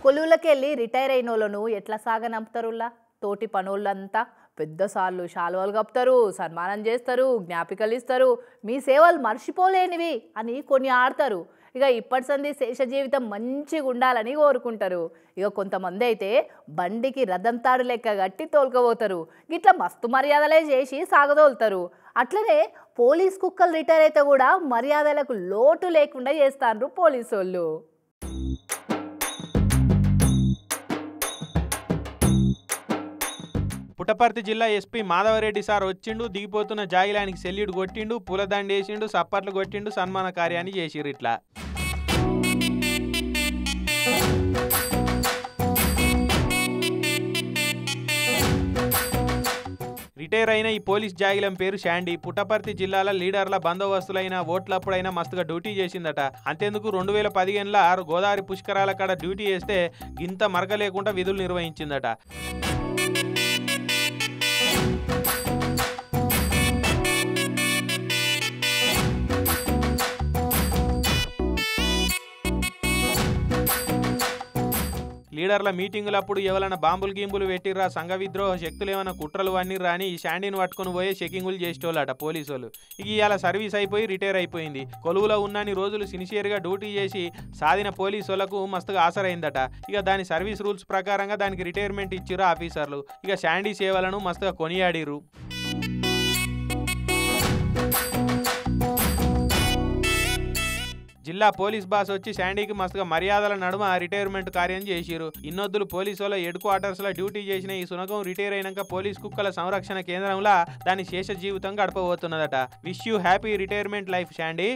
కొలువులకెళ్ళి retire అయినోళ్ళను ఎట్లా సాగనంపుతారులా తోటి పనోళ్ళంతా పెద్ద సార్లు శాలువాలు కప్తారు, సన్మానం చేస్తారు, జ్ఞాపికలు ఇస్తారు, మీ సేవలు మర్చిపోలేనివి అని కొన్ని ఆడతారు. ఇక ఇప్పటి సంది శేష జీవితం మంచిగా ఉండాలని కోరుకుంటారు. ఇక కొంతమంది అయితే బండికి రథం తాడు లెక్క కట్టి తోలుకపోతారు. గిట్లా మస్తు మర్యాదలే చేసి సాగదోలుతారు. అట్లనే పోలీస్ కుక్కలు రిటైర్ అయితే కూడా మర్యాదలకు లోటు లేకుండా చేస్తారు పోలీసు వాళ్ళు. పుట్టపర్తి జిల్లా ఎస్పీ మాధవరెడ్డి సార్ వచ్చిండు, దిగిపోతున్న జాగిలానికి సెల్యూట్ కొట్టిండు, పూలదండ వేసిండు, సప్పట్లు కొట్టిండు, సన్మాన కార్యాన్ని చేసిర్రు. ఇట్లా రిటైర్ అయిన ఈ పోలీస్ జాగిలం పేరు శాండీ. పుట్టపర్తి జిల్లాల లీడర్ల బందోబస్తులైన ఓట్లప్పుడైనా మస్తుగా డ్యూటీ చేసిందట. అంతేందుకు 2015ల గోదావరి పుష్కరాల కాడ డ్యూటీ చేస్తే గింత మరక లేకుండా విధులు నిర్వహించిందట. లీడర్ల మీటింగులప్పుడు ఎవరైనా బాంబులు గింబులు పెట్టిర్రా, సంఘ విద్రోహ శక్తులు ఏమైనా కుట్రలు వన్నిర్రా అని ఈ శాండీని పట్టుకుని పోయే చెకింగులు చేసేటోళ్ళట పోలీసు వాళ్ళు. ఇక ఇవాళ సర్వీస్ అయిపోయి రిటైర్ అయిపోయింది. కొలువులో ఉన్నన్ని రోజులు సిన్సియర్గా డ్యూటీ చేసి సాధిన పోలీసు వాళ్ళకు మస్తుగా ఆసరైందట. ఇక దాని సర్వీస్ రూల్స్ ప్రకారంగా దానికి రిటైర్మెంట్ ఇచ్చిర్రు ఆఫీసర్లు. ఇక శాండీ సేవలను మస్తుగా కొనియాడిర్రు. జిల్లా పోలీస్ బాస్ వచ్చి శాండీకి మస్తుగా మర్యాదల నడుమ రిటైర్మెంట్ కార్యం చేసిరు. ఇన్నొద్దులు పోలీసు వాళ్ళ హెడ్ క్వార్టర్స్ లో డ్యూటీ చేసిన ఈ సునకం రిటైర్ అయినాక పోలీస్ కుక్కల సంరక్షణ కేంద్రంలో దాని శేష జీవితం గడపబోతున్నదట. Wish you happy retirement life Sandy.